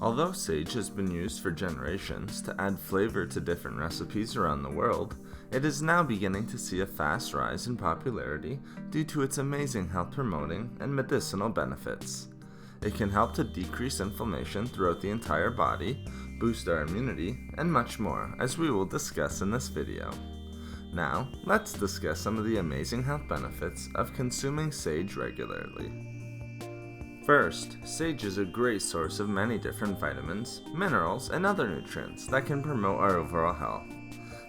Although sage has been used for generations to add flavor to different recipes around the world, it is now beginning to see a fast rise in popularity due to its amazing health-promoting and medicinal benefits. It can help to decrease inflammation throughout the entire body, boost our immunity, and much more, as we will discuss in this video. Now, let's discuss some of the amazing health benefits of consuming sage regularly. First, sage is a great source of many different vitamins, minerals, and other nutrients that can promote our overall health.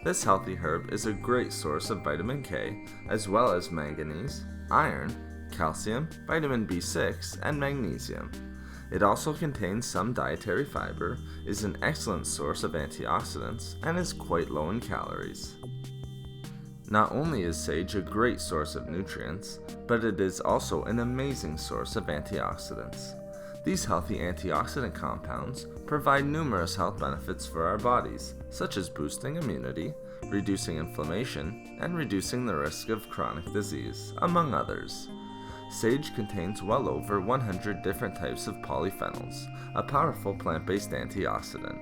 This healthy herb is a great source of vitamin K, as well as manganese, iron, calcium, vitamin B6, and magnesium. It also contains some dietary fiber, is an excellent source of antioxidants, and is quite low in calories. Not only is sage a great source of nutrients, but it is also an amazing source of antioxidants. These healthy antioxidant compounds provide numerous health benefits for our bodies, such as boosting immunity, reducing inflammation, and reducing the risk of chronic disease, among others. Sage contains well over 100 different types of polyphenols, a powerful plant-based antioxidant.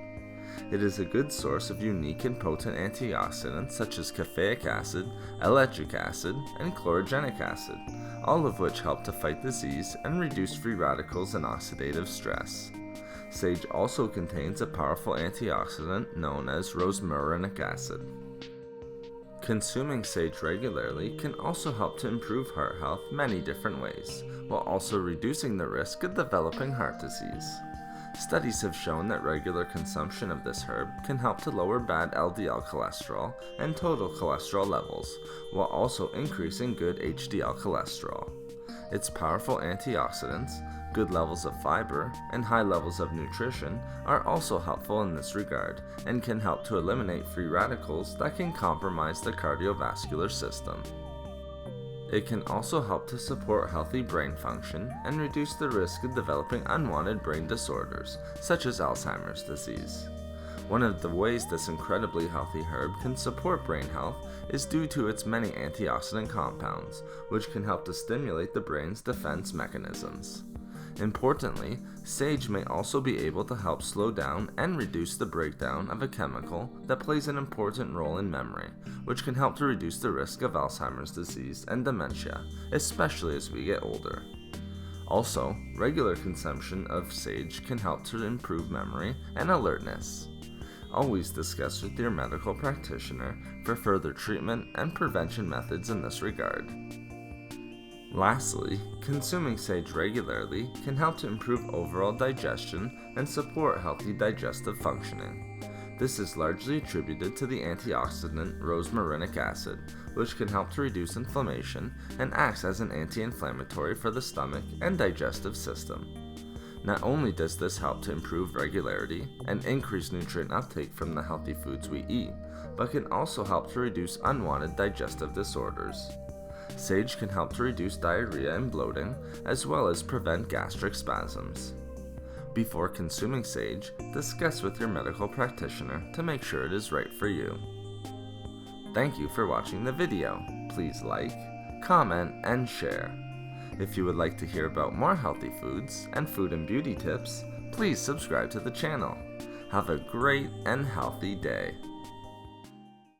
It is a good source of unique and potent antioxidants such as caffeic acid, ellagic acid, and chlorogenic acid, all of which help to fight disease and reduce free radicals and oxidative stress. Sage also contains a powerful antioxidant known as rosmarinic acid. Consuming sage regularly can also help to improve heart health many different ways, while also reducing the risk of developing heart disease. Studies have shown that regular consumption of this herb can help to lower bad LDL cholesterol and total cholesterol levels, while also increasing good HDL cholesterol. Its powerful antioxidants, good levels of fiber, and high levels of nutrition are also helpful in this regard and can help to eliminate free radicals that can compromise the cardiovascular system. It can also help to support healthy brain function and reduce the risk of developing unwanted brain disorders, such as Alzheimer's disease. One of the ways this incredibly healthy herb can support brain health is due to its many antioxidant compounds, which can help to stimulate the brain's defense mechanisms. Importantly, sage may also be able to help slow down and reduce the breakdown of a chemical that plays an important role in memory, which can help to reduce the risk of Alzheimer's disease and dementia, especially as we get older. Also, regular consumption of sage can help to improve memory and alertness. Always discuss with your medical practitioner for further treatment and prevention methods in this regard. Lastly, consuming sage regularly can help to improve overall digestion and support healthy digestive functioning. This is largely attributed to the antioxidant rosmarinic acid, which can help to reduce inflammation and acts as an anti-inflammatory for the stomach and digestive system. Not only does this help to improve regularity and increase nutrient uptake from the healthy foods we eat, but can also help to reduce unwanted digestive disorders. Sage can help to reduce diarrhea and bloating, as well as prevent gastric spasms. Before consuming sage, discuss with your medical practitioner to make sure it is right for you. Thank you for watching the video. Please like, comment, and share. If you would like to hear about more healthy foods and food and beauty tips, please subscribe to the channel. Have a great and healthy day.